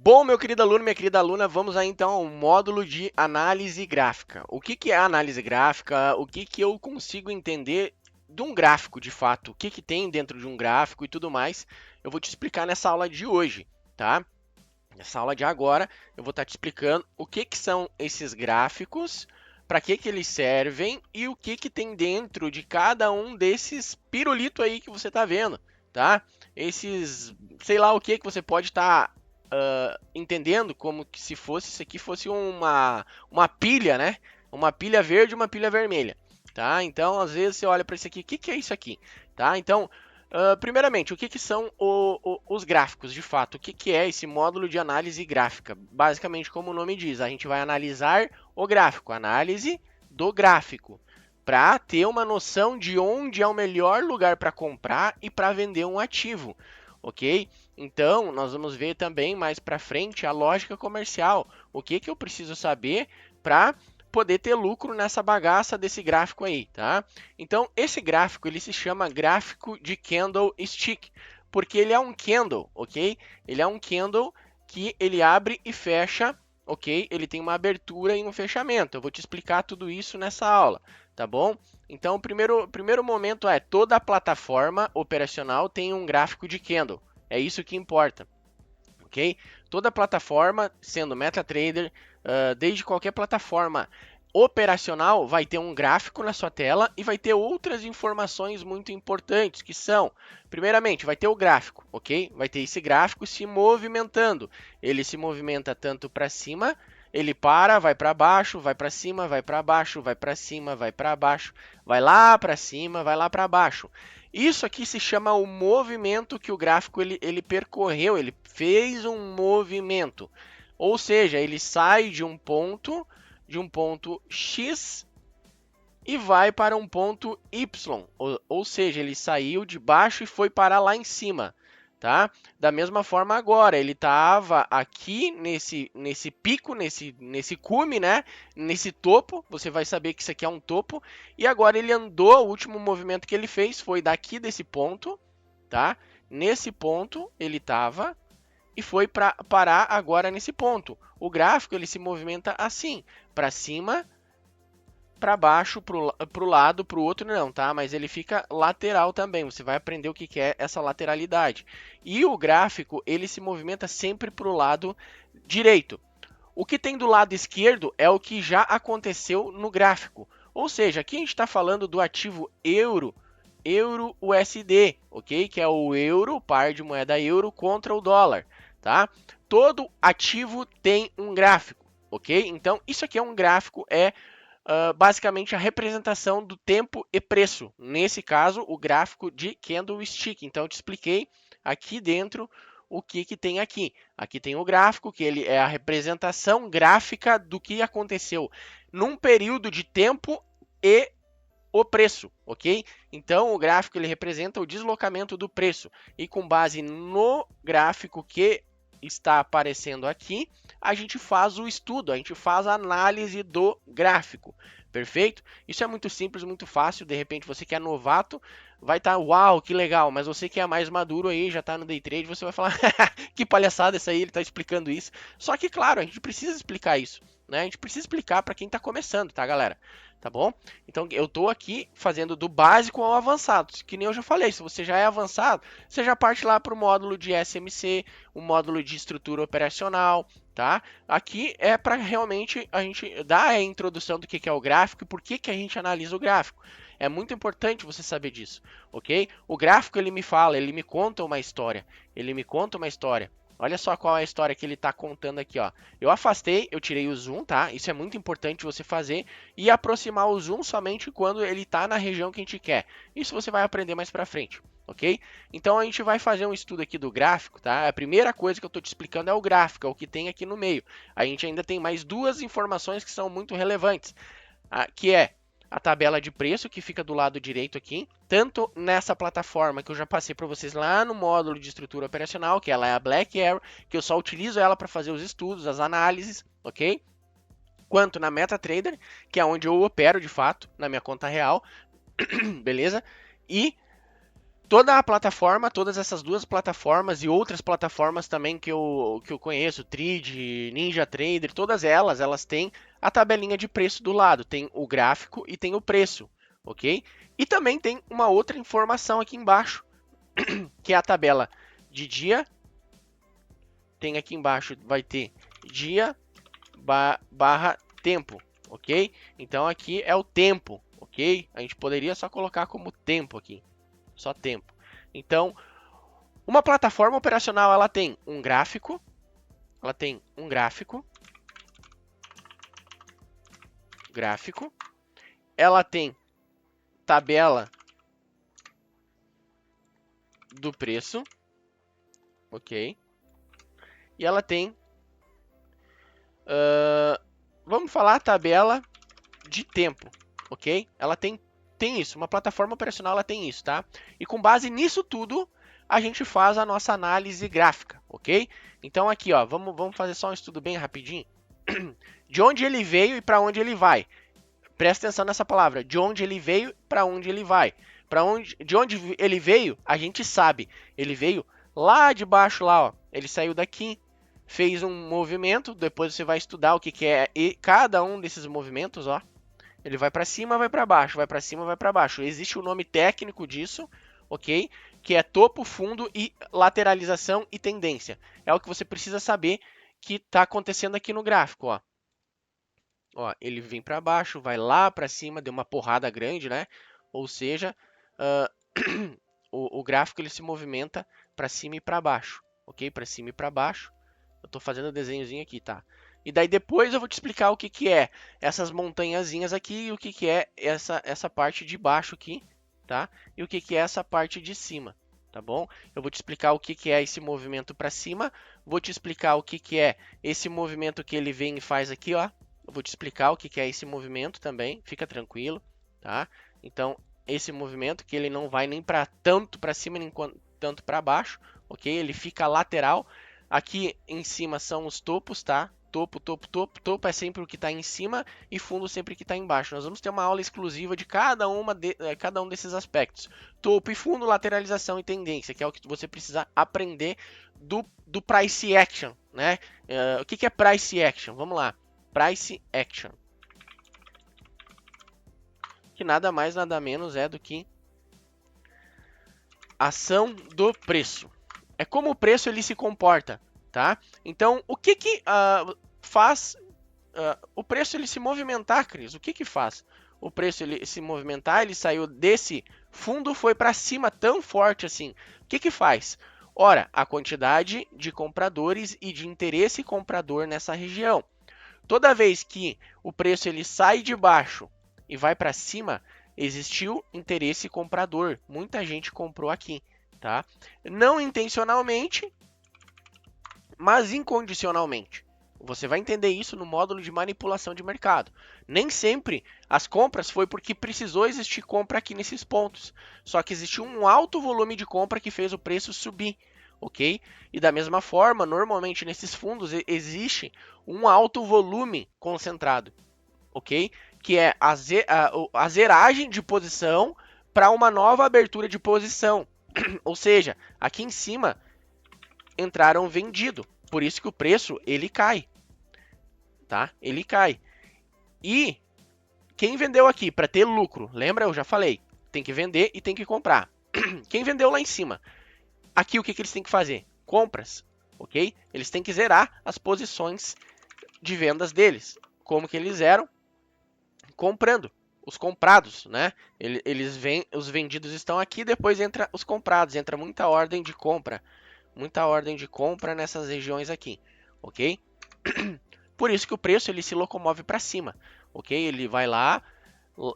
Bom, meu querido aluno, minha querida aluna, vamos aí então ao módulo de análise gráfica. O que que é análise gráfica? O que que eu consigo entender de um gráfico, de fato? O que que tem dentro de um gráfico e tudo mais? Eu vou te explicar nessa aula de hoje, tá? Nessa aula de agora, eu vou estar te explicando o que que são esses gráficos, para que que eles servem e o que que tem dentro de cada um desses pirulitos aí que você está vendo, tá? Esses, sei lá o que você pode estar entendendo como que se fosse isso aqui fosse uma pilha, né? Uma pilha verde e uma pilha vermelha, tá? Então, às vezes você olha para isso aqui, o que que é isso aqui, tá? Então, primeiramente, o que que são os gráficos, de fato? O que que é esse módulo de análise gráfica? Basicamente, como o nome diz, a gente vai analisar o gráfico, análise do gráfico, para ter uma noção de onde é o melhor lugar para comprar e para vender um ativo, ok? Então, nós vamos ver também mais para frente a lógica comercial. O que que eu preciso saber para poder ter lucro nessa bagaça desse gráfico aí, tá? Então, esse gráfico ele se chama gráfico de candlestick, porque ele é um candle, ok? Ele é um candle que ele abre e fecha, ok? Ele tem uma abertura e um fechamento. Eu vou te explicar tudo isso nessa aula, tá bom? Então, o primeiro momento é toda a plataforma operacional tem um gráfico de candle. É isso que importa, ok? Toda plataforma, sendo MetaTrader, desde qualquer plataforma operacional, vai ter um gráfico na sua tela e vai ter outras informações muito importantes, que são, primeiramente, vai ter o gráfico, ok? Vai ter esse gráfico se movimentando. Ele se movimenta tanto para cima, ele para, vai para baixo, vai para cima, vai para baixo, vai para cima, vai para baixo, vai lá para cima, vai lá para baixo. Isso aqui se chama o movimento que o gráfico ele percorreu, ele fez um movimento. Ou seja, ele sai de um ponto X e vai para um ponto Y. Ou seja, ele saiu de baixo e foi parar lá em cima. Tá? Da mesma forma agora, ele estava aqui nesse pico, nesse cume, né? Nesse topo, você vai saber que isso aqui é um topo, e agora ele andou, o último movimento que ele fez foi daqui desse ponto, tá? Nesse ponto ele estava e foi para parar agora nesse ponto. O gráfico ele se movimenta assim, para cima, para baixo, para o lado, para o outro não, tá? Mas ele fica lateral também. Você vai aprender o que é essa lateralidade. E o gráfico ele se movimenta sempre para o lado direito. O que tem do lado esquerdo é o que já aconteceu no gráfico. Ou seja, aqui a gente está falando do ativo euro, euro USD, ok? Que é o euro, o par de moeda euro contra o dólar, tá? Todo ativo tem um gráfico, ok? Então, isso aqui é um gráfico, basicamente a representação do tempo e preço. Nesse caso, o gráfico de candlestick. Então, eu te expliquei aqui dentro o que, que tem aqui. Aqui tem o gráfico, que ele é a representação gráfica do que aconteceu num período de tempo e o preço, ok? Então, o gráfico ele representa o deslocamento do preço. E com base no gráfico que está aparecendo aqui, a gente faz o estudo, a gente faz a análise do gráfico, perfeito? Isso é muito simples, muito fácil. De repente, você que é novato, vai estar, uau, que legal, mas você que é mais maduro aí, já está no day trade, você vai falar, que palhaçada essa aí, ele está explicando isso. Só que, claro, a gente precisa explicar isso, né? A gente precisa explicar para quem está começando, tá, galera? Tá bom? Então, eu estou aqui fazendo do básico ao avançado, que nem eu já falei, se você já é avançado, você já parte lá para o módulo de SMC, o módulo de estrutura operacional, tá? Aqui é para realmente a gente dar a introdução do que é o gráfico e por que a gente analisa o gráfico. É muito importante você saber disso, ok? O gráfico ele me fala, ele me conta uma história, ele me conta uma história. Olha só qual é a história que ele está contando aqui, ó. Eu afastei, eu tirei o zoom, tá? Isso é muito importante você fazer e aproximar o zoom somente quando ele está na região que a gente quer. Isso você vai aprender mais para frente, ok? Então a gente vai fazer um estudo aqui do gráfico, tá? A primeira coisa que eu estou te explicando é o gráfico, é o que tem aqui no meio. A gente ainda tem mais duas informações que são muito relevantes, que é a tabela de preço que fica do lado direito aqui, tanto nessa plataforma que eu já passei para vocês lá no módulo de estrutura operacional, que ela é a Black Arrow, que eu só utilizo ela para fazer os estudos, as análises, ok? Quanto na MetaTrader, que é onde eu opero de fato, na minha conta real, beleza? E Toda a plataforma, todas essas duas plataformas e outras plataformas também que eu conheço, Trade, NinjaTrader, todas elas têm a tabelinha de preço do lado. Tem o gráfico e tem o preço, ok? E também tem uma outra informação aqui embaixo, que é a tabela de dia. Tem aqui embaixo, vai ter dia barra tempo, ok? Então aqui é o tempo, ok? A gente poderia só colocar como tempo aqui, só tempo. Então, uma plataforma operacional, ela tem um gráfico, ela tem tabela do preço, ok? E ela tem, vamos falar tabela de tempo, ok? Ela tem isso, uma plataforma operacional ela tem isso, tá? E com base nisso tudo, a gente faz a nossa análise gráfica, ok? Então aqui, ó, vamos fazer só um estudo bem rapidinho. De onde ele veio e para onde ele vai. Presta atenção nessa palavra, de onde ele veio para onde ele vai. De onde ele veio, a gente sabe. Ele veio lá de baixo, lá, ó. Ele saiu daqui, fez um movimento, depois você vai estudar o que é e cada um desses movimentos, ó. Ele vai para cima, vai para baixo, vai para cima, vai para baixo. Existe o nome técnico disso, ok? Que é topo, fundo e lateralização e tendência. É o que você precisa saber que está acontecendo aqui no gráfico, ó. Ó, ele vem para baixo, vai lá para cima, deu uma porrada grande, né? Ou seja, o gráfico ele se movimenta para cima e para baixo, ok? Para cima e para baixo. Eu estou fazendo o desenhozinho aqui, tá? E daí depois eu vou te explicar o que é essas montanhazinhas aqui e o que é essa parte de baixo aqui, tá? E o que é essa parte de cima, tá bom? Eu vou te explicar o que é esse movimento para cima, vou te explicar o que é esse movimento que ele vem e faz aqui, ó. Eu vou te explicar o que é esse movimento também, fica tranquilo, tá? Então, esse movimento que ele não vai nem para tanto para cima nem tanto para baixo, ok? Ele fica lateral. Aqui em cima são os topos, tá? Topo, topo, topo. Topo é sempre o que está em cima e fundo sempre o que está embaixo. Nós vamos ter uma aula exclusiva de cada um desses aspectos. Topo e fundo, lateralização e tendência, que é o que você precisa aprender do Price Action, né? O que é Price Action? Vamos lá. Price Action. Que nada mais, nada menos é do que ação do preço. É como o preço ele se comporta, tá? Então, o que faz o preço ele se movimentar, Cris? O que faz o preço ele se movimentar? Ele saiu desse fundo, foi para cima tão forte assim. O que faz? Ora, a quantidade de compradores e de interesse comprador nessa região. Toda vez que o preço ele sai de baixo e vai para cima, existiu interesse comprador. Muita gente comprou aqui, tá? Não intencionalmente, mas incondicionalmente. Você vai entender isso no módulo de manipulação de mercado. Nem sempre as compras foi porque precisou existir compra aqui nesses pontos. Só que existiu um alto volume de compra que fez o preço subir, ok? E da mesma forma, normalmente nesses fundos existe um alto volume concentrado, ok? Que é a zeragem de posição para uma nova abertura de posição. Ou seja, aqui em cima entraram vendido. Por isso que o preço ele cai, tá? Ele cai. E quem vendeu aqui para ter lucro, lembra? Eu já falei, tem que vender e tem que comprar. Quem vendeu lá em cima, aqui o que eles têm que fazer? Compras, ok? Eles têm que zerar as posições de vendas deles. Como que eles zeram? Comprando. Os comprados, né? Eles vêm, os vendidos estão aqui, depois entra os comprados, entra muita ordem de compra. Muita ordem de compra nessas regiões aqui, ok? Por isso que o preço ele se locomove para cima, ok? Ele vai lá,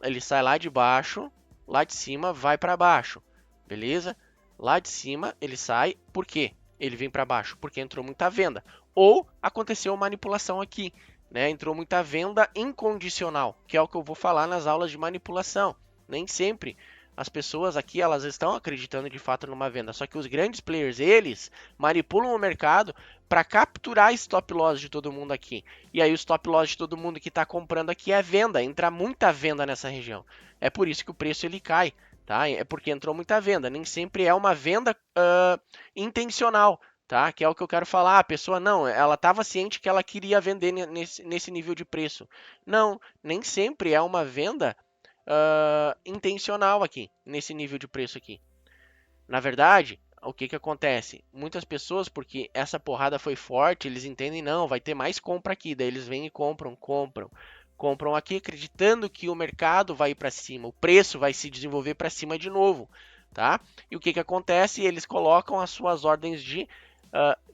ele sai lá de baixo, lá de cima vai para baixo, beleza? Lá de cima ele sai, por quê? Ele vem para baixo porque entrou muita venda ou aconteceu manipulação aqui, né? Entrou muita venda incondicional, que é o que eu vou falar nas aulas de manipulação. Nem sempre as pessoas aqui elas estão acreditando de fato numa venda, só que os grandes players eles manipulam o mercado para capturar stop loss de todo mundo aqui. E aí o stop loss de todo mundo que está comprando aqui é venda, entra muita venda nessa região. É por isso que o preço ele cai, tá? É porque entrou muita venda. Nem sempre é uma venda intencional, tá? Que é o que eu quero falar. A pessoa não, ela estava ciente que ela queria vender nesse nível de preço. Não, nem sempre é uma venda intencional aqui, nesse nível de preço aqui. Na verdade, o que que acontece? Muitas pessoas, porque essa porrada foi forte, eles entendem, não, vai ter mais compra aqui, daí eles vêm e compram aqui, acreditando que o mercado vai ir para cima, o preço vai se desenvolver para cima de novo, tá? E o que que acontece? Eles colocam as suas ordens de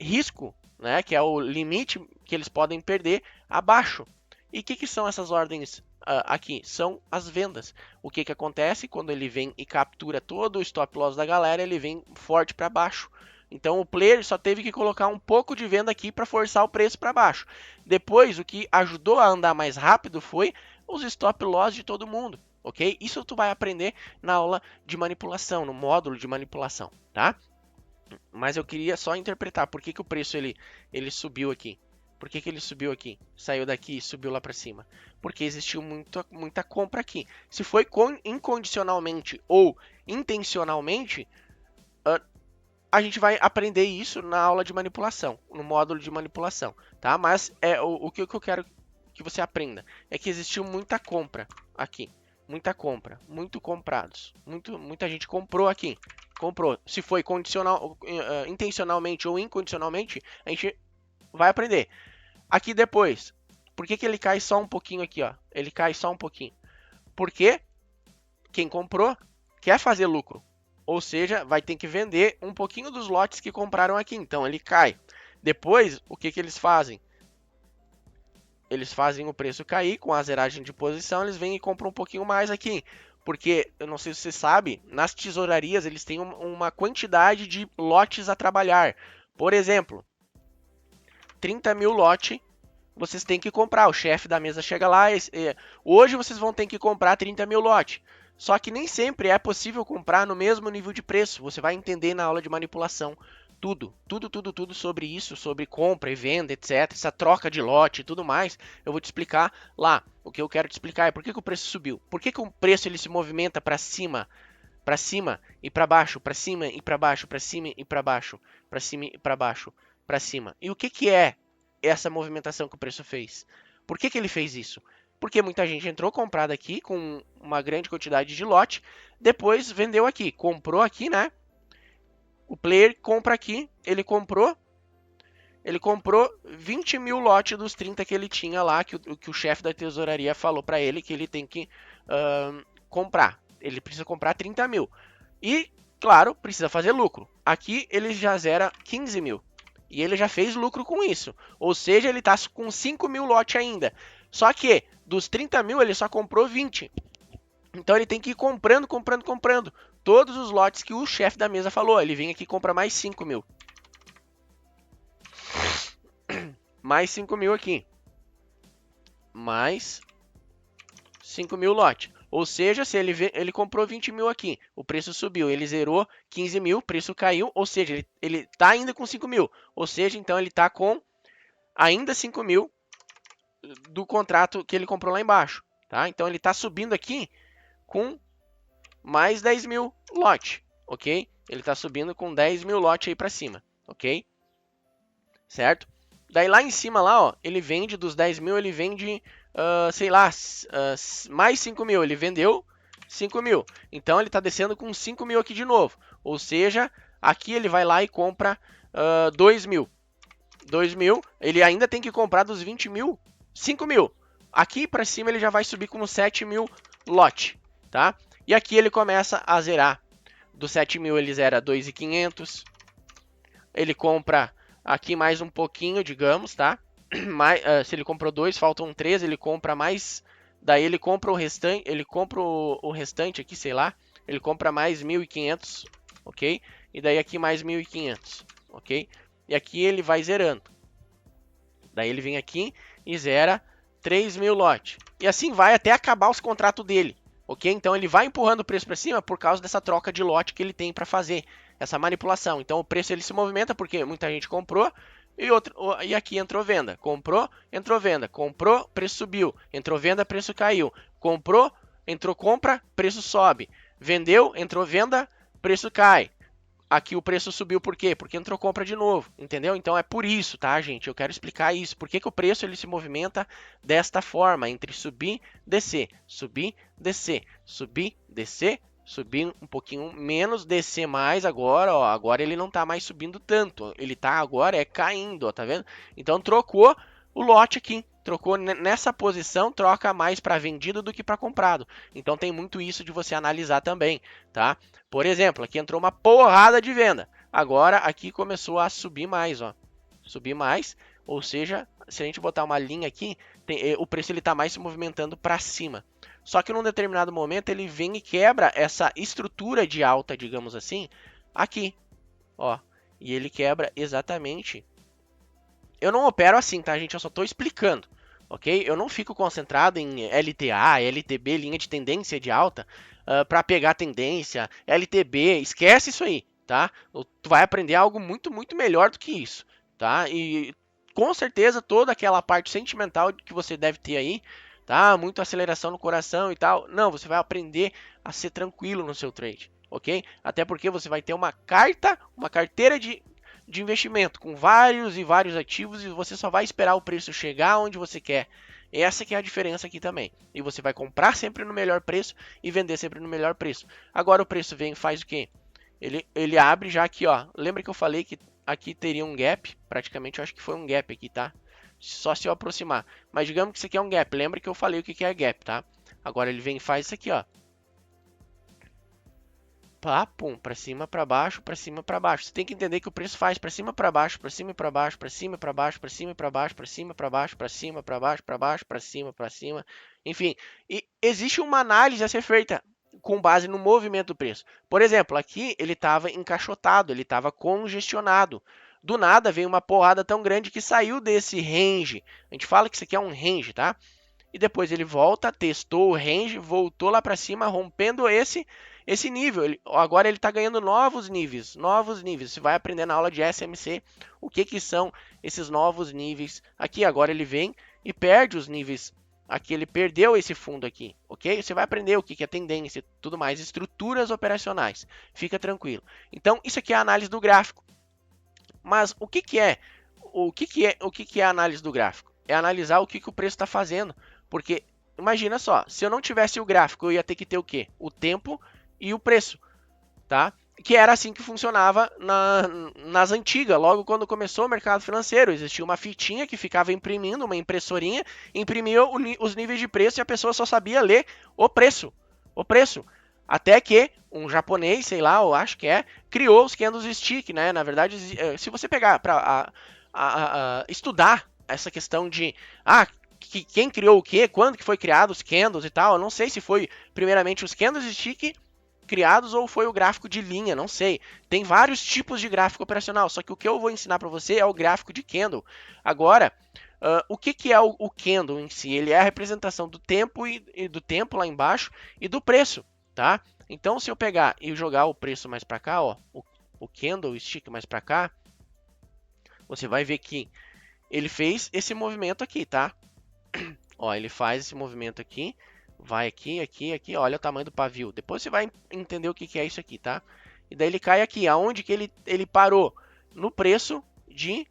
risco, né, que é o limite que eles podem perder, abaixo. E o que que são essas ordens aqui? São as vendas. O que que acontece quando ele vem e captura todo o stop loss da galera, ele vem forte para baixo. Então o player só teve que colocar um pouco de venda aqui para forçar o preço para baixo. Depois, o que ajudou a andar mais rápido foi os stop loss de todo mundo, ok? Isso tu vai aprender na aula de manipulação, no módulo de manipulação, tá? Mas eu queria só interpretar por que que o preço ele subiu aqui. Por que que ele subiu aqui? Saiu daqui e subiu lá para cima. Porque existiu muita compra aqui. Se foi incondicionalmente ou intencionalmente, a gente vai aprender isso na aula de manipulação, no módulo de manipulação, tá? Mas o que eu quero que você aprenda é que existiu muita compra aqui. Muita compra, muito comprados. Muita gente comprou aqui. Comprou. Se foi intencionalmente ou incondicionalmente, a gente vai aprender. Aqui depois, por que que ele cai só um pouquinho aqui, ó? Ele cai só um pouquinho. Porque quem comprou quer fazer lucro. Ou seja, vai ter que vender um pouquinho dos lotes que compraram aqui. Então, ele cai. Depois, o que que eles fazem? Eles fazem o preço cair com a zeragem de posição, eles vêm e compram um pouquinho mais aqui. Porque, eu não sei se você sabe, nas tesourarias eles têm uma quantidade de lotes a trabalhar. Por exemplo, 30 mil lotes vocês têm que comprar. O chefe da mesa chega lá hoje vocês vão ter que comprar 30 mil lotes. Só que nem sempre é possível comprar no mesmo nível de preço. Você vai entender na aula de manipulação tudo sobre isso, sobre compra e venda, etc. Essa troca de lote e tudo mais, eu vou te explicar lá. O que eu quero te explicar é por que o preço subiu. Por que o preço ele se movimenta para cima e para baixo, para cima e para baixo, para cima e para baixo, para cima e para baixo, para cima. E o que que é essa movimentação que o preço fez? Por que que ele fez isso? Porque muita gente entrou comprada aqui com uma grande quantidade de lote, depois vendeu aqui, comprou aqui, né? O player compra aqui, ele comprou 20 mil lotes dos 30 que ele tinha lá, que o chefe da tesouraria falou para ele que ele tem que comprar. Ele precisa comprar 30 mil. E, claro, precisa fazer lucro. Aqui ele já zera 15 mil. E ele já fez lucro com isso. Ou seja, ele está com 5 mil lotes ainda. Só que dos 30 mil ele só comprou 20. Então ele tem que ir comprando todos os lotes que o chefe da mesa falou. Ele vem aqui e compra mais 5 mil. Mais 5 mil aqui. Mais 5 mil lotes. Ou seja, se ele comprou 20 mil aqui, o preço subiu, ele zerou 15 mil, o preço caiu, ou seja, ele está ainda com 5 mil. Ou seja, então ele está com ainda 5 mil do contrato que ele comprou lá embaixo. Tá? Então ele está subindo aqui com mais 10 mil lote, ok? Ele está subindo com 10 mil lote aí para cima, ok? Certo? Daí lá em cima, lá, ó, ele vende dos 10 mil, ele vende, sei lá, mais 5 mil. Ele vendeu 5 mil. Então ele está descendo com 5 mil aqui de novo. Ou seja, aqui ele vai lá e compra 2 mil. 2 mil, ele ainda tem que comprar dos 20 mil, 5 mil. Aqui para cima ele já vai subir com 7 mil lote, tá? E aqui ele começa a zerar. Dos 7 mil ele zera 2.500. Ele compra aqui mais um pouquinho, digamos, tá? Se ele comprou 2, faltam 3, ele compra mais. Daí ele compra o restante, o restante aqui, sei lá. Ele compra mais 1.500, ok? E daí aqui mais 1.500, ok? E aqui ele vai zerando. Daí ele vem aqui e zera 3 mil lote. E assim vai até acabar os contratos dele, ok? Então ele vai empurrando o preço para cima por causa dessa troca de lote que ele tem para fazer, essa manipulação. Então o preço ele se movimenta porque muita gente comprou e aqui entrou venda. Comprou, entrou venda. Comprou, preço subiu. Entrou venda, preço caiu. Comprou, entrou compra, preço sobe. Vendeu, entrou venda, preço cai. Aqui o preço subiu por quê? Porque entrou compra de novo, entendeu? Então é por isso, tá, gente? Eu quero explicar isso. Por que, que o preço ele se movimenta desta forma, entre subir, descer, subir, descer, subir, descer, subir um pouquinho menos, descer mais agora, ó. Agora ele não tá mais subindo tanto, ele tá agora caindo, ó, tá vendo? Então trocou o lote aqui. Trocou nessa posição, troca mais para vendido do que para comprado. Então tem muito isso de você analisar também, tá? Por exemplo, aqui entrou uma porrada de venda. Agora aqui começou a subir mais, ó. Subir mais, ou seja, se a gente botar uma linha aqui, o preço ele está mais se movimentando para cima. Só que num determinado momento ele vem e quebra essa estrutura de alta, digamos assim, aqui, ó. E ele quebra exatamente. Eu não opero assim, tá, gente? Eu só estou explicando, ok? Eu não fico concentrado em LTA, LTB, linha de tendência de alta, para pegar tendência, LTB, esquece isso aí, tá? Tu vai aprender algo muito, muito melhor do que isso, tá? E com certeza toda aquela parte sentimental que você deve ter aí, tá? Muita aceleração no coração e tal. Não, você vai aprender a ser tranquilo no seu trade, ok? Até porque você vai ter uma carteira de investimento com vários e vários ativos e você só vai esperar o preço chegar onde você quer. Essa que é a diferença aqui também. E você vai comprar sempre no melhor preço e vender sempre no melhor preço. Agora o preço vem e faz o quê? Ele abre já aqui, ó. Lembra que eu falei que aqui teria um gap? Praticamente eu acho que foi um gap aqui, tá? Só se eu aproximar. Mas digamos que isso aqui é um gap. Lembra que eu falei o que é gap, tá? Agora ele vem e faz isso aqui, ó. Pá, pum, para cima, para baixo, para cima, para baixo. Você tem que entender que o preço faz para cima, para baixo, para cima, para baixo, para cima, para baixo, para cima, para baixo, para cima, para baixo, para cima, para baixo, para baixo, para cima, para cima. Enfim, e existe uma análise a ser feita com base no movimento do preço. Por exemplo, aqui ele estava encaixotado, ele estava congestionado. Do nada veio uma porrada tão grande que saiu desse range. A gente fala que isso aqui é um range, tá? E depois ele volta, testou o range, voltou lá para cima, rompendo esse nível. Agora ele está ganhando novos níveis, novos níveis. Você vai aprender na aula de SMC o que são esses novos níveis. Aqui agora ele vem e perde os níveis. Aqui ele perdeu esse fundo aqui, ok? Você vai aprender o que é tendência, tudo mais, estruturas operacionais. Fica tranquilo. Então isso aqui é a análise do gráfico. Mas o que é? O que é a análise do gráfico? É analisar o que o preço está fazendo. Porque imagina só, se eu não tivesse o gráfico, eu ia ter que ter o quê? O tempo e o preço, tá? Que era assim que funcionava nas antigas, logo quando começou o mercado financeiro. Existia uma fitinha que ficava imprimindo, uma impressorinha, imprimia os níveis de preço e a pessoa só sabia ler o preço. O preço. Até que um japonês, sei lá, eu acho que criou os candlestick, né? Na verdade, se você pegar para estudar essa questão de quem criou o quê, quando que foi criado os candles e tal, eu não sei se foi primeiramente os candlestick criados ou foi o gráfico de linha, não sei. Tem vários tipos de gráfico operacional, só que o que eu vou ensinar para você é o gráfico de candle. Agora, o que é o candle em si? Ele é a representação do tempo e do tempo lá embaixo e do preço, tá? Então, se eu pegar e jogar o preço mais para cá, ó, o candlestick mais para cá, você vai ver que ele fez esse movimento aqui, tá? Ó, ele faz esse movimento aqui, vai aqui, aqui, aqui, olha o tamanho do pavio. Depois você vai entender o que é isso aqui, tá? E daí ele cai aqui, aonde que ele parou? No preço de...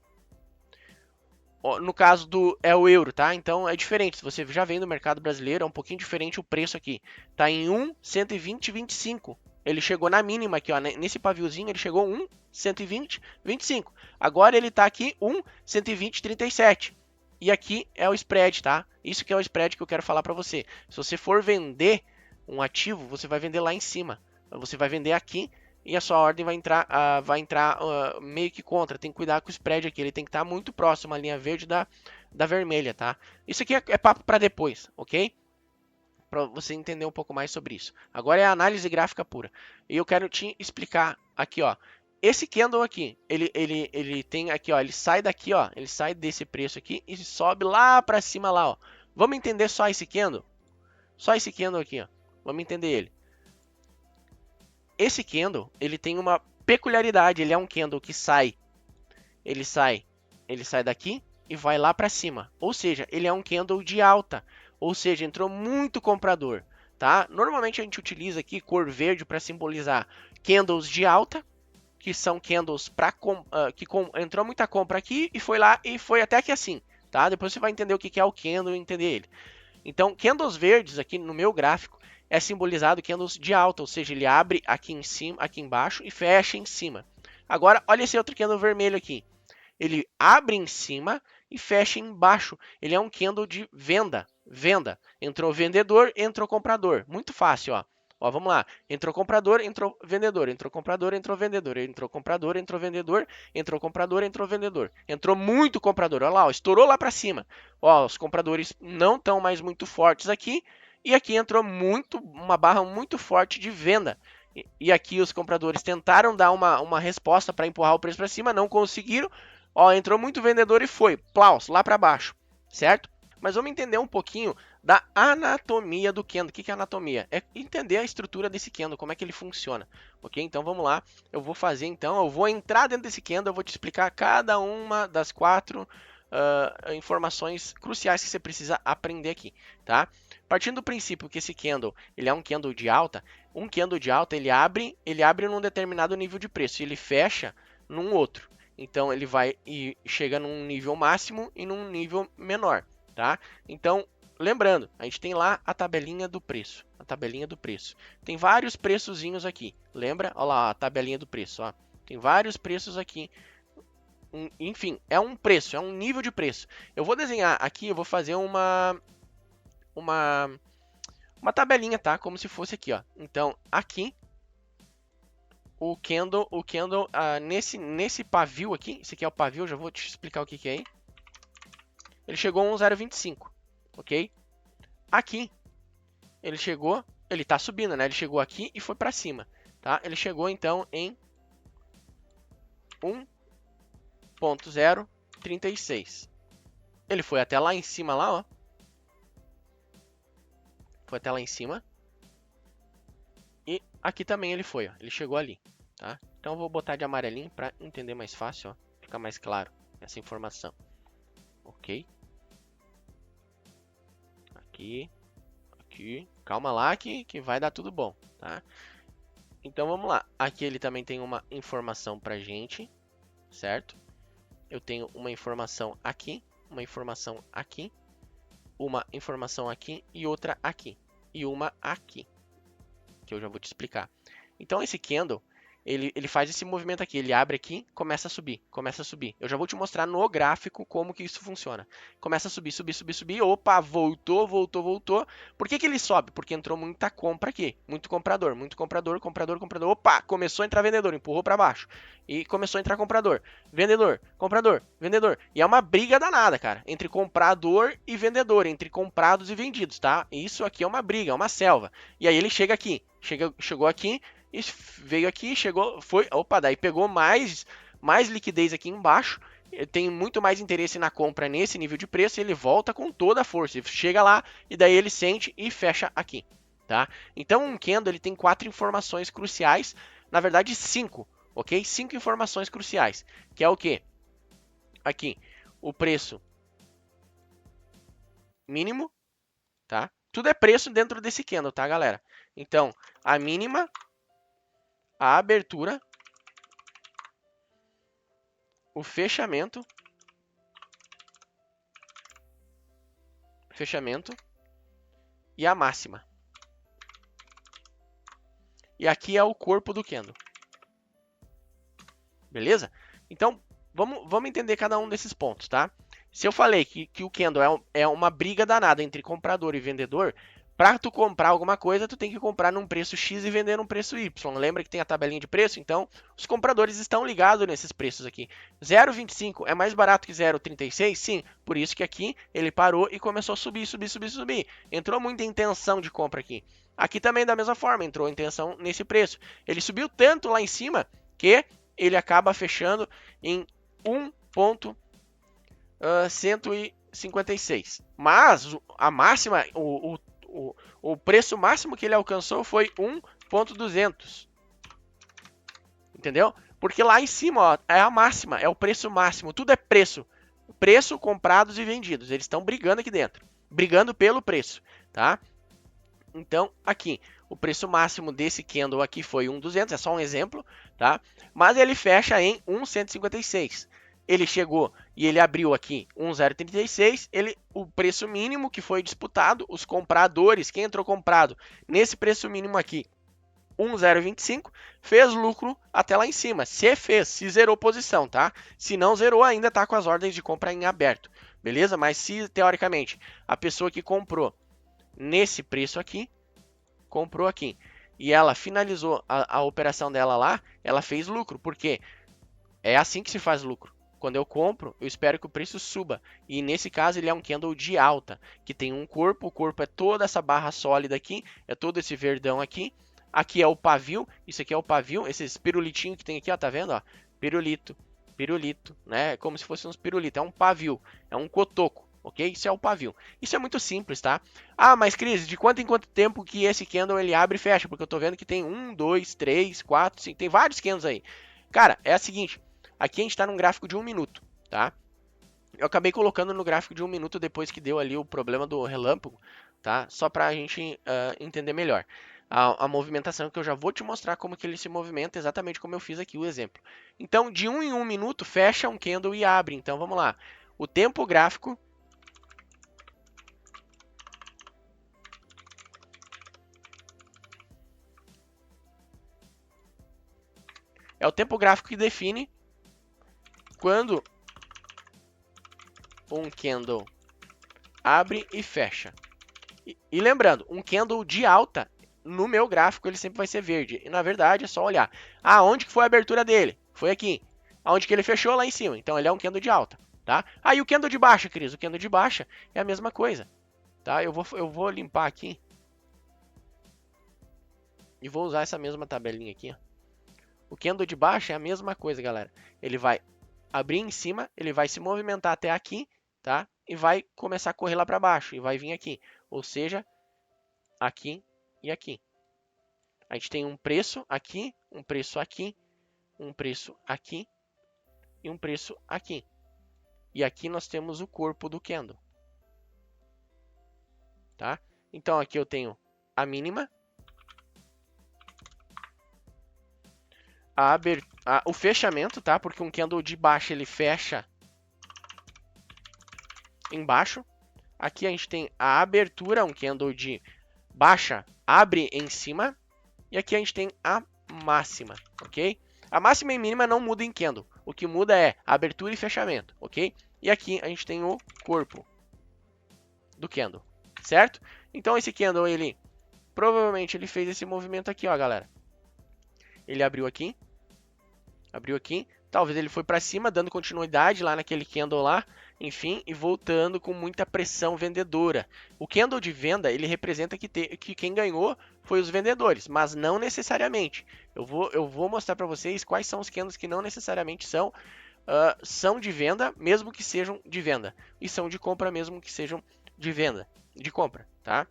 No caso é o euro, tá? Então é diferente. Se você já vem do mercado brasileiro, é um pouquinho diferente o preço aqui. Tá em 1,120,25. Ele chegou na mínima aqui, ó. Nesse paviozinho ele chegou 1,120,25. Agora ele tá aqui 1,120,37. E aqui é o spread, tá? Isso que é o spread que eu quero falar para você. Se você for vender um ativo, você vai vender lá em cima. Você vai vender aqui e a sua ordem vai entrar meio que contra. Tem que cuidar com o spread aqui. Ele tem que estar muito próximo à linha verde da vermelha, tá? Isso aqui é papo para depois, ok? Para você entender um pouco mais sobre isso. Agora é a análise gráfica pura. E eu quero te explicar aqui, ó. Esse candle aqui, ele tem aqui, ó, ele sai daqui, ó, ele sai desse preço aqui e sobe lá para cima lá, ó. Vamos entender só esse candle? Só esse candle aqui, ó. Vamos entender ele. Esse candle, ele tem uma peculiaridade, ele é um candle que ele sai daqui e vai lá para cima. Ou seja, ele é um candle de alta. Ou seja, entrou muito comprador. tá? Normalmente a gente utiliza aqui cor verde para simbolizar candles de alta, que são candles que entrou muita compra aqui e foi lá e foi até aqui assim, tá? Depois você vai entender o que é o candle e entender ele. Então, candles verdes aqui no meu gráfico é simbolizado candles de alta, ou seja, ele abre aqui em cima, aqui embaixo e fecha em cima. Agora, olha esse outro candle vermelho aqui. Ele abre em cima e fecha embaixo. Ele é um candle de venda. Venda. Entrou vendedor, entrou comprador. Muito fácil, ó. Ó, vamos lá. Entrou comprador, entrou vendedor. Entrou comprador, entrou vendedor. Entrou comprador, entrou vendedor. Entrou comprador, entrou vendedor. Entrou muito comprador. Olha lá, ó, estourou lá para cima. Ó, os compradores não estão mais muito fortes aqui. E aqui entrou uma barra muito forte de venda. E aqui os compradores tentaram dar uma resposta para empurrar o preço para cima, não conseguiram. Ó, entrou muito vendedor e foi. Plaus, lá para baixo, certo? Mas vamos entender um pouquinho da anatomia do candle. O que é anatomia? É entender a estrutura desse candle, como é que ele funciona. Ok? Então vamos lá. Eu vou fazer então, eu vou entrar dentro desse candle, eu vou te explicar cada uma das 4 informações cruciais que você precisa aprender aqui, tá? Partindo do princípio que esse candle ele é um candle de alta, ele abre num determinado nível de preço e ele fecha num outro. Então ele vai e chega num nível máximo e num nível menor, tá? Então, lembrando, a gente tem lá a tabelinha do preço, Tem vários preçozinhos aqui. Lembra? Olha lá a tabelinha do preço, ó. Tem vários preços aqui. Enfim, é um preço, é um nível de preço. Eu vou desenhar aqui, eu vou fazer uma tabelinha, tá? Como se fosse aqui, ó. Então, aqui o candle nesse pavio aqui, esse aqui é o pavio, já vou te explicar o que é aí. Ele chegou a 1,025, ok? Aqui, ele tá subindo, né? Ele chegou aqui e foi para cima, tá? Ele chegou então em 1,036. Ele foi até lá em cima, lá, ó. Foi até lá em cima. E aqui também ele foi, ó. Ele chegou ali, tá? Então eu vou botar de amarelinho para entender mais fácil, ó. Ficar mais claro essa informação. Ok? Aqui. Calma lá que vai dar tudo bom, tá? Então vamos lá. Aqui ele também tem uma informação pra gente, certo? Eu tenho uma informação aqui, uma informação aqui, uma informação aqui e outra aqui. E uma aqui, que eu já vou te explicar. Então esse candle, ele faz esse movimento aqui, ele abre aqui, começa a subir. Eu já vou te mostrar no gráfico como que isso funciona. Começa a subir, opa, voltou. Por que ele sobe? Porque entrou muita compra aqui, muito comprador, opa, começou a entrar vendedor, empurrou para baixo. E começou a entrar comprador, vendedor. E é uma briga danada, cara, entre comprador e vendedor, entre comprados e vendidos, tá? Isso aqui é uma briga, é uma selva. E aí ele chega aqui, chegou aqui, e veio aqui, chegou, foi, opa, daí pegou mais liquidez aqui embaixo, tem muito mais interesse na compra nesse nível de preço, e ele volta com toda a força, ele chega lá e daí ele sente e fecha aqui, tá? Então um candle ele tem 4 informações cruciais, na verdade 5, ok? 5 informações cruciais, que é o que? Aqui, o preço mínimo, tá? Tudo é preço dentro desse candle, tá, galera? Então, a mínima, a abertura, o fechamento e a máxima. E aqui é o corpo do candle. Beleza? Então, vamos entender cada um desses pontos, tá? Se eu falei que o candle é uma briga danada entre comprador e vendedor, para tu comprar alguma coisa, tu tem que comprar num preço X e vender num preço Y. Lembra que tem a tabelinha de preço? Então, os compradores estão ligados nesses preços aqui. 0,25 é mais barato que 0,36? Sim, por isso que aqui ele parou e começou a subir. Entrou muita intenção de compra aqui. Aqui também da mesma forma, entrou intenção nesse preço. Ele subiu tanto lá em cima que ele acaba fechando em 1,156. Mas a máxima, o preço máximo que ele alcançou foi 1,200. Entendeu? Porque lá em cima, ó, é a máxima, é o preço máximo. Tudo é preço. Preço, comprados e vendidos. Eles estão brigando aqui dentro. Brigando pelo preço, tá? Então, aqui, o preço máximo desse candle aqui foi 1.200, é só um exemplo, tá? Mas ele fecha em 1.156. Ele chegou e ele abriu aqui 1.036, o preço mínimo que foi disputado, os compradores, quem entrou comprado nesse preço mínimo aqui, 1.025, fez lucro até lá em cima. Se fez, se zerou posição, tá? Se não zerou, ainda tá com as ordens de compra em aberto, beleza? Mas se, teoricamente, a pessoa que comprou nesse preço aqui, comprou aqui, e ela finalizou a operação dela lá, ela fez lucro, porque é assim que se faz lucro. Quando eu compro, eu espero que o preço suba. E nesse caso, ele é um candle de alta, que tem um corpo. O corpo é toda essa barra sólida aqui, é todo esse verdão aqui. Aqui é o pavio, isso aqui é o pavio, esses pirulitinhos que tem aqui, ó, tá vendo? Ó? Pirulito, pirulito, né? É como se fosse uns pirulitos, é um pavio, é um cotoco, ok? Isso é o pavio. Isso é muito simples, tá? Ah, mas Cris, de quanto em quanto tempo que esse candle ele abre e fecha? Porque eu tô vendo que tem 1, 2, 3, 4, 5, tem vários candles aí. Cara, é a seguinte, aqui a gente está num gráfico de 1 minuto, tá? Eu acabei colocando no gráfico de 1 minuto depois que deu ali o problema do relâmpago, tá? Só para a gente entender melhor a movimentação, que eu já vou te mostrar como que ele se movimenta, exatamente como eu fiz aqui o exemplo. Então, de 1 em 1 minuto, fecha um candle e abre. Então, vamos lá. O tempo gráfico é o tempo gráfico que define quando um candle abre e fecha. E lembrando, um candle de alta, no meu gráfico, ele sempre vai ser verde. E na verdade é só olhar. Ah, onde que foi a abertura dele? Foi aqui. Aonde que ele fechou? Lá em cima. Então ele é um candle de alta, tá? Ah, e o candle de baixa, Cris? O candle de baixa é a mesma coisa, tá? Eu vou limpar aqui. E vou usar essa mesma tabelinha aqui, ó. O candle de baixa é a mesma coisa, galera. Ele vai abrir em cima, ele vai se movimentar até aqui, tá? E vai começar a correr lá para baixo e vai vir aqui. Ou seja, aqui e aqui. A gente tem um preço aqui, um preço aqui, um preço aqui e um preço aqui. E aqui nós temos o corpo do candle, tá? Então aqui eu tenho a mínima, o fechamento, tá? Porque um candle de baixa ele fecha embaixo. Aqui a gente tem a abertura, um candle de baixa abre em cima. E aqui a gente tem a máxima, ok? A máxima e mínima não muda em candle. O que muda é abertura e fechamento, ok? E aqui a gente tem o corpo do candle, certo? Então esse candle, ele provavelmente ele fez esse movimento aqui, ó, galera. Ele abriu aqui, talvez ele foi para cima, dando continuidade lá naquele candle lá, enfim, e voltando com muita pressão vendedora. O candle de venda, ele representa que quem ganhou foi os vendedores, mas não necessariamente. Eu vou mostrar para vocês quais são os candles que não necessariamente são de venda, mesmo que sejam de venda, e são de compra, mesmo que sejam de venda, de compra, tá?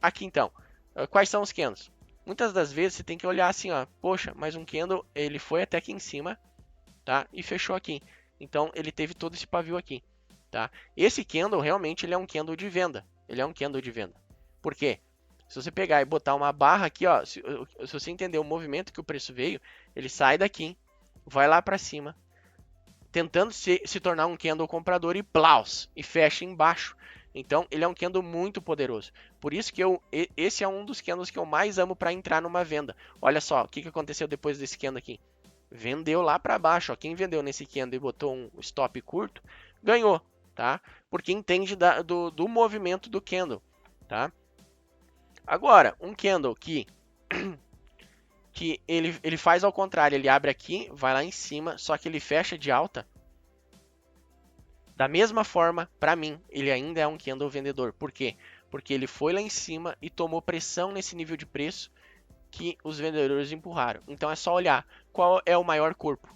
Aqui então, quais são os candles? Muitas das vezes você tem que olhar assim, ó, poxa, mas um candle ele foi até aqui em cima, tá? E fechou aqui. Então ele teve todo esse pavio aqui, tá? Esse candle realmente ele é um candle de venda. Ele é um candle de venda. Por quê? Se você pegar e botar uma barra aqui, ó, se você entender o movimento que o preço veio, ele sai daqui, vai lá para cima, tentando se tornar um candle comprador e plaus, e fecha embaixo. Então, ele é um candle muito poderoso. Por isso que esse é um dos candles que eu mais amo para entrar numa venda. Olha só, o que aconteceu depois desse candle aqui. Vendeu lá para baixo. Ó. Quem vendeu nesse candle e botou um stop curto, ganhou, tá? Porque entende do movimento do candle, tá? Agora, um candle que ele faz ao contrário, ele abre aqui, vai lá em cima, só que ele fecha de alta. Da mesma forma, para mim, ele ainda é um candle vendedor. Por quê? Porque ele foi lá em cima e tomou pressão nesse nível de preço que os vendedores empurraram. Então é só olhar qual é o maior corpo.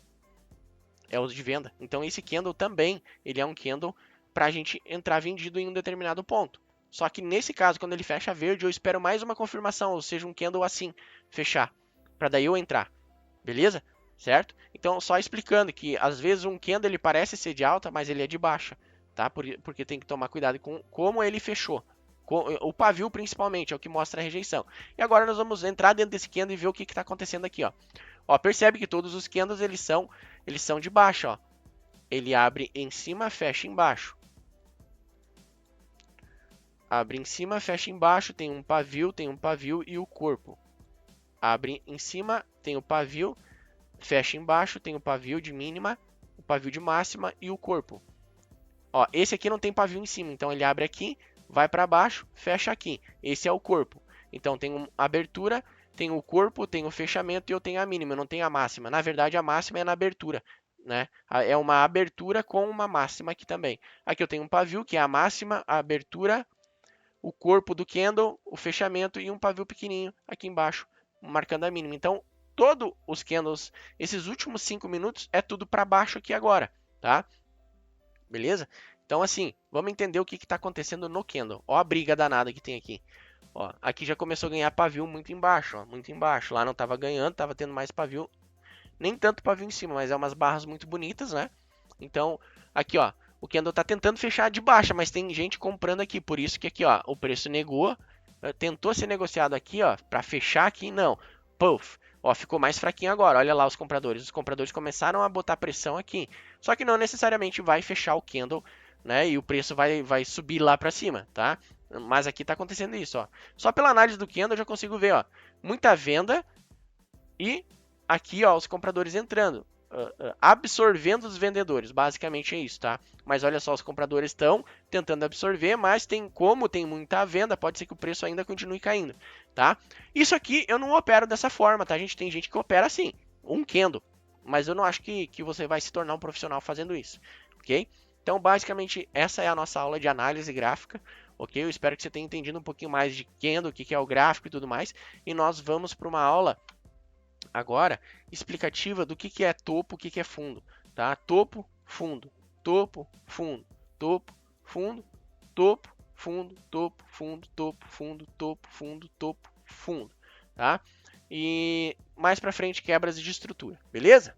É o de venda. Então esse candle também, ele é um candle para a gente entrar vendido em um determinado ponto. Só que nesse caso, quando ele fecha verde, eu espero mais uma confirmação, ou seja, um candle assim, fechar, para daí eu entrar. Beleza? Certo? Então, só explicando que às vezes um candle ele parece ser de alta, mas ele é de baixa, tá? Porque tem que tomar cuidado com como ele fechou. O pavio, principalmente, é o que mostra a rejeição. E agora nós vamos entrar dentro desse candle e ver o que está acontecendo aqui. Ó, percebe que todos os candles eles são de baixo. Ó. Ele abre em cima, fecha embaixo. Abre em cima, fecha embaixo, tem um pavio e o corpo. Abre em cima, tem o pavio, fecha embaixo, tem o pavio de mínima, o pavio de máxima e o corpo. Ó, esse aqui não tem pavio em cima, então ele abre aqui, vai para baixo, fecha aqui. Esse é o corpo. Então tem uma abertura, tem o corpo, tem o fechamento e eu tenho a mínima, eu não tenho a máxima. Na verdade, a máxima é na abertura, né? É uma abertura com uma máxima aqui também. Aqui eu tenho um pavio, que é a máxima, a abertura, o corpo do candle, o fechamento e um pavio pequenininho aqui embaixo, marcando a mínima. Então, todos os candles, esses últimos 5 minutos, é tudo para baixo aqui agora, tá? Beleza? Então, assim, vamos entender o que está acontecendo no candle. Ó a briga danada que tem aqui. Ó, aqui já começou a ganhar pavio muito embaixo, ó, muito embaixo. Lá não estava ganhando, estava tendo mais pavio. Nem tanto pavio em cima, mas é umas barras muito bonitas, né? Então, aqui, ó, o candle está tentando fechar de baixa, mas tem gente comprando aqui. Por isso que aqui, ó, o preço negou. Tentou ser negociado aqui, ó, para fechar aqui, não. Puff. Ó, ficou mais fraquinho agora. Olha lá os compradores. Os compradores começaram a botar pressão aqui. Só que não necessariamente vai fechar o candle, né? E o preço vai subir lá para cima, tá? Mas aqui está acontecendo isso, ó. Só pela análise do candle eu já consigo ver, ó, muita venda e aqui, ó, os compradores entrando, absorvendo os vendedores. Basicamente é isso, tá? Mas olha só, os compradores estão tentando absorver, mas como tem muita venda, pode ser que o preço ainda continue caindo, tá? Isso aqui eu não opero dessa forma, tá? Tem gente que opera assim, um candle, mas eu não acho que você vai se tornar um profissional fazendo isso, ok? Então, basicamente, essa é a nossa aula de análise gráfica, ok? Eu espero que você tenha entendido um pouquinho mais de candle, o que é o gráfico e tudo mais, e nós vamos para uma aula agora explicativa do que é topo, o que é fundo, tá? Topo, fundo, topo, fundo, topo, fundo, topo, fundo, topo, fundo, topo, fundo, topo, fundo, topo, fundo, tá? E mais para frente quebras de estrutura, beleza?